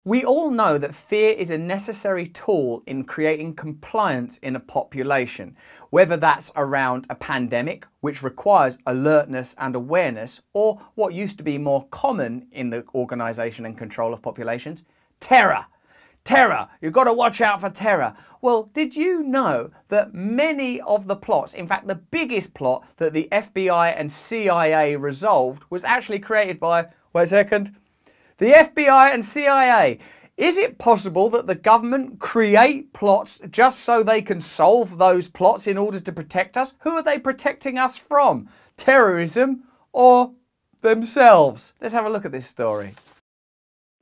We all know that fear is a necessary tool in creating compliance in a population, whether that's around a pandemic, which requires alertness and awareness, or what used to be more common in the organisation and control of populations, terror. Terror. You've got to watch out for terror. Well, did you know that many of the plots, in fact the biggest plot that the FBI and CIA resolved was actually created by, wait a second, the FBI and CIA. Is it possible that the government create plots just so they can solve those plots in order to protect us? Who are they protecting us from? Terrorism or themselves? Let's have a look at this story.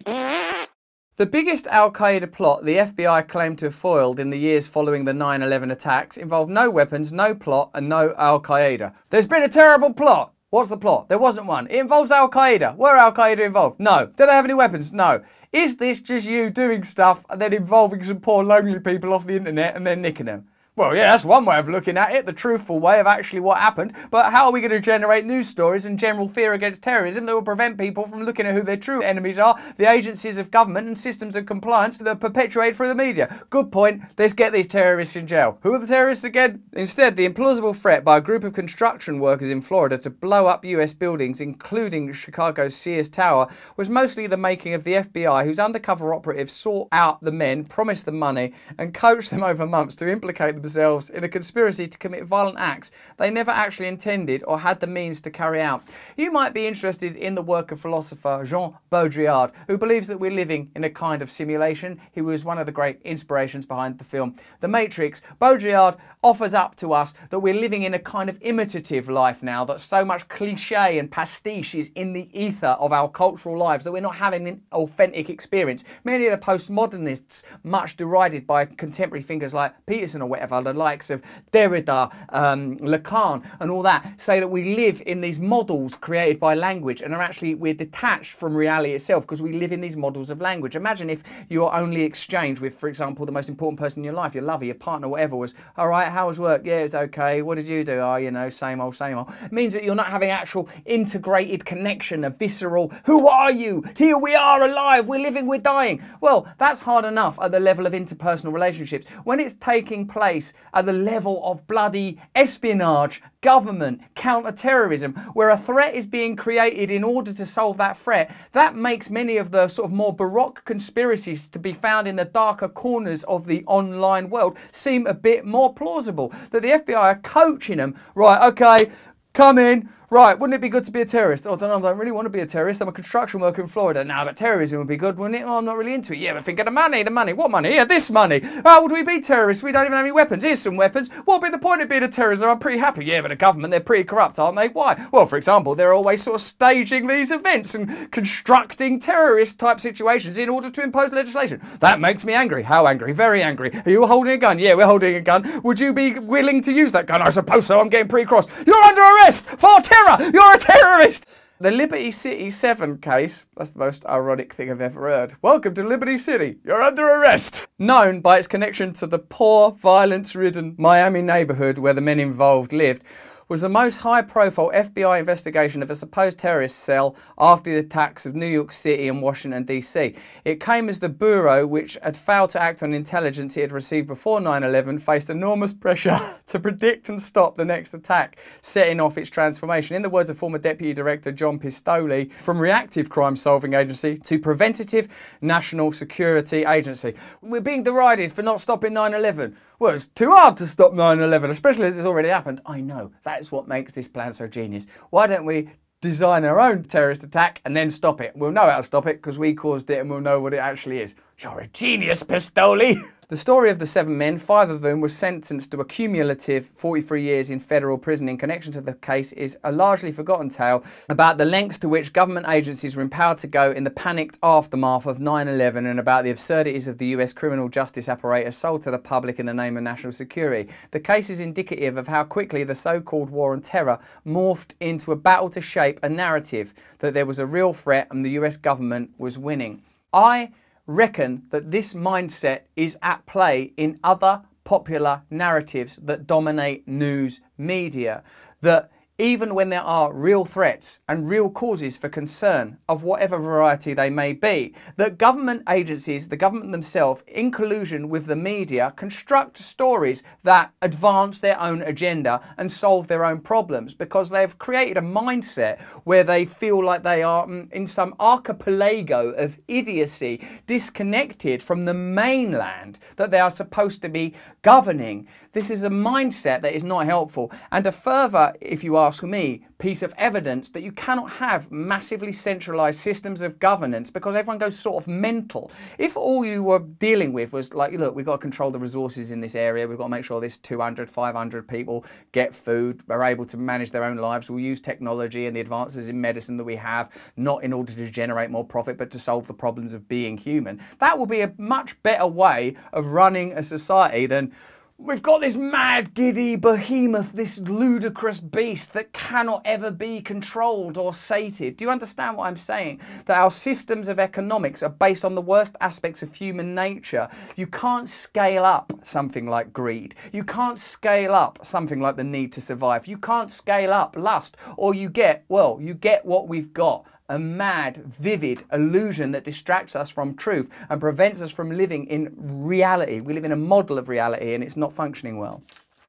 The biggest Al-Qaeda plot the FBI claimed to have foiled in the years following the 9/11 attacks involved no weapons, no plot and no Al-Qaeda. There's been a terrible plot. What's the plot? There wasn't one. It involves Al-Qaeda. Were Al-Qaeda involved? No. Do they have any weapons? No. Is this just you doing stuff and then involving some poor lonely people off the internet and then nicking them? Well, yeah, that's one way of looking at it, the truthful way of actually what happened. But how are we going to generate news stories and general fear against terrorism that will prevent people from looking at who their true enemies are, the agencies of government and systems of compliance that are perpetuated through the media? Good point. Let's get these terrorists in jail. Who are the terrorists again? Instead, the implausible threat by a group of construction workers in Florida to blow up US buildings, including Chicago's Sears Tower, was mostly the making of the FBI, whose undercover operatives sought out the men, promised them money, and coached them over months to implicate themselves in a conspiracy to commit violent acts they never actually intended or had the means to carry out. You might be interested in the work of philosopher Jean Baudrillard, who believes that we're living in a kind of simulation. He was one of the great inspirations behind the film The Matrix. Baudrillard offers up to us that we're living in a kind of imitative life now, that so much cliche and pastiche is in the ether of our cultural lives that we're not having an authentic experience. Many of the postmodernists, much derided by contemporary thinkers like Peterson or whatever, the likes of Derrida, Lacan and all that, say that we live in these models created by language and we're detached from reality itself because we live in these models of language. Imagine if your only exchange with, for example, the most important person in your life, your lover, your partner, whatever, was, all right, how was work? Yeah, it's okay. What did you do? Oh, you know, same old, same old. It means that you're not having actual integrated connection, a visceral, who are you? Here we are alive, we're living, we're dying. Well, that's hard enough at the level of interpersonal relationships. When it's taking place at the level of bloody espionage, government, counter-terrorism, where a threat is being created in order to solve that threat, that makes many of the sort of more baroque conspiracies to be found in the darker corners of the online world seem a bit more plausible. That the FBI are coaching them, right, okay, come in. Right, wouldn't it be good to be a terrorist? Oh, I don't really want to be a terrorist. I'm a construction worker in Florida. Now, but terrorism would be good, wouldn't it? Oh, I'm not really into it. Yeah, but think of the money. The money. What money? Yeah, this money. How would we be terrorists? We don't even have any weapons. Here's some weapons. What would be the point of being a terrorist? I'm pretty happy. Yeah, but the government, they're pretty corrupt, aren't they? Why? Well, for example, they're always sort of staging these events and constructing terrorist-type situations in order to impose legislation. That makes me angry. How angry? Very angry. Are you holding a gun? Yeah, we're holding a gun. Would you be willing to use that gun? I suppose so. I'm getting pretty cross. You're under arrest for terror. You're a terrorist. The Liberty City 7 case, that's the most ironic thing I've ever heard. Welcome to Liberty City, you're under arrest. Known by its connection to the poor, violence-ridden Miami neighborhood where the men involved lived, was the most high-profile FBI investigation of a supposed terrorist cell after the attacks of New York City and Washington, D.C. It came as the Bureau, which had failed to act on intelligence it had received before 9/11, faced enormous pressure to predict and stop the next attack, setting off its transformation. In the words of former Deputy Director John Pistole, from reactive crime-solving agency to preventative national security agency. We're being derided for not stopping 9/11. Well, it's too hard to stop 9/11, especially as it's already happened. I know, that's what makes this plan so genius. Why don't we design our own terrorist attack and then stop it? We'll know how to stop it because we caused it and we'll know what it actually is. You're a genius, Pistole! The story of the 7 men, 5 of whom were sentenced to a cumulative 43 years in federal prison in connection to the case, is a largely forgotten tale about the lengths to which government agencies were empowered to go in the panicked aftermath of 9/11 and about the absurdities of the US criminal justice apparatus sold to the public in the name of national security. The case is indicative of how quickly the so-called war on terror morphed into a battle to shape a narrative that there was a real threat and the US government was winning. I reckon that this mindset is at play in other popular narratives that dominate news media. That even when there are real threats and real causes for concern of whatever variety they may be, that government agencies, the government themselves, in collusion with the media, construct stories that advance their own agenda and solve their own problems, because they've created a mindset where they feel like they are in some archipelago of idiocy, disconnected from the mainland that they are supposed to be governing. This is a mindset that is not helpful, and a further, if you ask me, piece of evidence that you cannot have massively centralised systems of governance because everyone goes sort of mental. If all you were dealing with was like, look, we've got to control the resources in this area, we've got to make sure this 200, 500 people get food, are able to manage their own lives, we'll use technology and the advances in medicine that we have, not in order to generate more profit, but to solve the problems of being human. That will be a much better way of running a society than we've got this mad, giddy behemoth, this ludicrous beast that cannot ever be controlled or sated. Do you understand what I'm saying? That our systems of economics are based on the worst aspects of human nature. You can't scale up something like greed. You can't scale up something like the need to survive. You can't scale up lust, or you get, well, you get what we've got. A mad, vivid illusion that distracts us from truth and prevents us from living in reality. We live in a model of reality and it's not functioning well.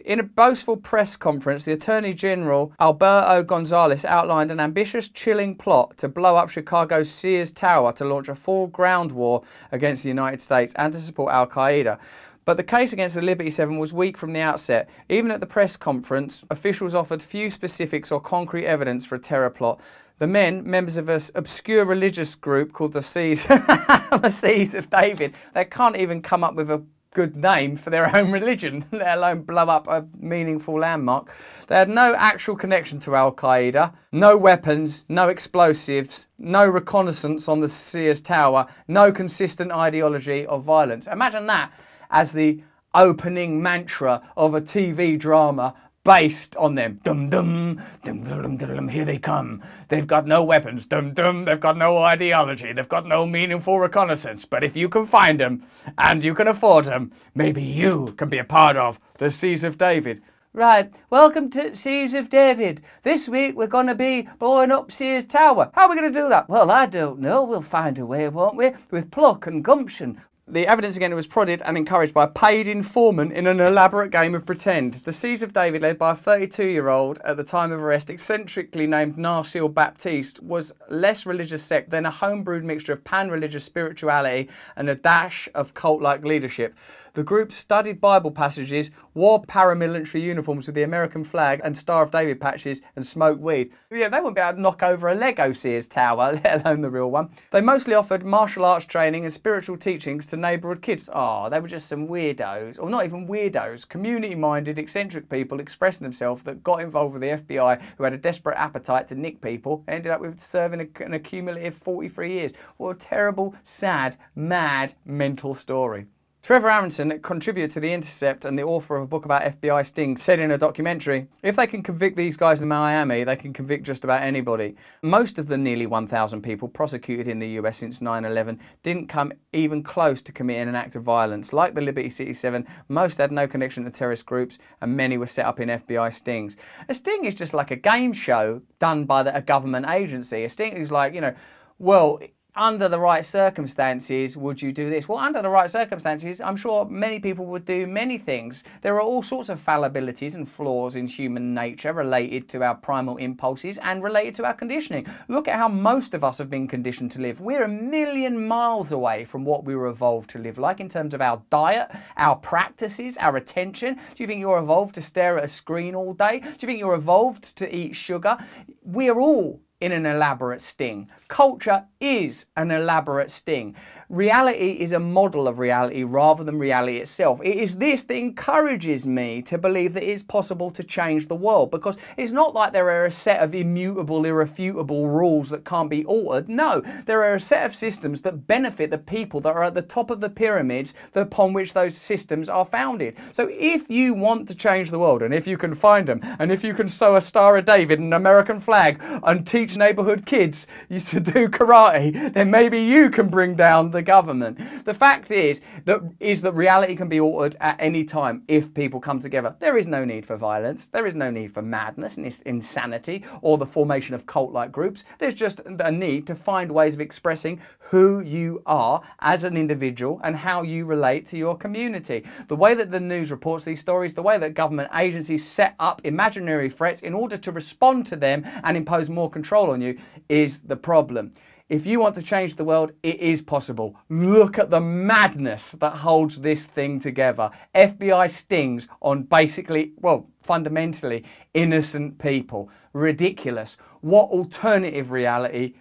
In a boastful press conference, the Attorney General, Alberto Gonzales, outlined an ambitious, chilling plot to blow up Chicago's Sears Tower to launch a full ground war against the United States and to support Al-Qaeda. But the case against the Liberty 7 was weak from the outset. Even at the press conference, officials offered few specifics or concrete evidence for a terror plot. The men, members of an obscure religious group called the Seas, the Seas of David, they can't even come up with a good name for their own religion, let alone blow up a meaningful landmark. They had no actual connection to Al-Qaeda, no weapons, no explosives, no reconnaissance on the Sears Tower, no consistent ideology of violence. Imagine that as the opening mantra of a TV drama based on them. Dum dum, dum dum dum dum, here they come. They've got no weapons, dum dum, they've got no ideology, they've got no meaningful reconnaissance. But if you can find them and you can afford them, maybe you can be a part of the Seas of David. Right, welcome to Seas of David. This week we're going to be blowing up Sears Tower. How are we going to do that? Well, I don't know. We'll find a way, won't we? With pluck and gumption. The evidence again was prodded and encouraged by a paid informant in an elaborate game of pretend. The Seas of David, led by a 32-year-old at the time of arrest, eccentrically named Narsil Baptiste, was less religious sect than a homebrewed mixture of pan-religious spirituality and a dash of cult-like leadership. The group studied Bible passages, wore paramilitary uniforms with the American flag and Star of David patches, and smoked weed. Yeah, they wouldn't be able to knock over a Lego Sears Tower, let alone the real one. They mostly offered martial arts training and spiritual teachings to neighbourhood kids. Oh, they were just some weirdos, or not even weirdos, community-minded, eccentric people expressing themselves that got involved with the FBI, who had a desperate appetite to nick people, ended up with serving an accumulative 43 years. What a terrible, sad, mad, mental story. Trevor Aronson, a contributor to The Intercept and the author of a book about FBI stings, said in a documentary, if they can convict these guys in Miami, they can convict just about anybody. Most of the nearly 1,000 people prosecuted in the US since 9/11 didn't come even close to committing an act of violence. Like the Liberty City 7, most had no connection to terrorist groups and many were set up in FBI stings. A sting is just like a game show done by a government agency. A sting is like, you know, well, under the right circumstances, would you do this? Well, under the right circumstances, I'm sure many people would do many things. There are all sorts of fallibilities and flaws in human nature related to our primal impulses and related to our conditioning. Look at how most of us have been conditioned to live. We're a million miles away from what we were evolved to live like in terms of our diet, our practices, our attention. Do you think you're evolved to stare at a screen all day? Do you think you're evolved to eat sugar? We're all in an elaborate sting. Culture is an elaborate sting. Reality is a model of reality rather than reality itself. It is this that encourages me to believe that it's possible to change the world, because it's not like there are a set of immutable, irrefutable rules that can't be altered. No, there are a set of systems that benefit the people that are at the top of the pyramids upon which those systems are founded. So if you want to change the world, and if you can find them, and if you can sew a Star of David and an American flag and teach neighborhood kids to do karate, then maybe you can bring down the government. The fact is that reality can be altered at any time if people come together. There is no need for violence. There is no need for madness and insanity or the formation of cult-like groups. There's just a need to find ways of expressing who you are as an individual and how you relate to your community. The way that the news reports these stories, the way that government agencies set up imaginary threats in order to respond to them and impose more control on you is the problem. If you want to change the world, it is possible. Look at the madness that holds this thing together. FBI stings on basically, well, fundamentally innocent people. Ridiculous. What alternative reality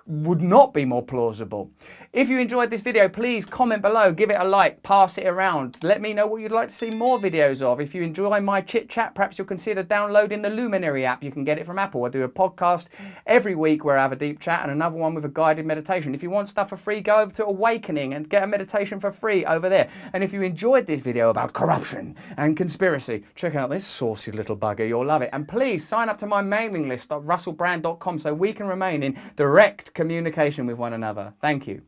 would not be more plausible? If you enjoyed this video, please comment below, give it a like, pass it around. Let me know what you'd like to see more videos of. If you enjoy my chit chat, perhaps you'll consider downloading the Luminary app. You can get it from Apple. I do a podcast every week where I have a deep chat and another one with a guided meditation. If you want stuff for free, go over to Awakening and get a meditation for free over there. And if you enjoyed this video about corruption and conspiracy, check out this saucy little bugger. You'll love it. And please sign up to my mailing list at russellbrand.com so we can remain in direct communication with one another. Thank you.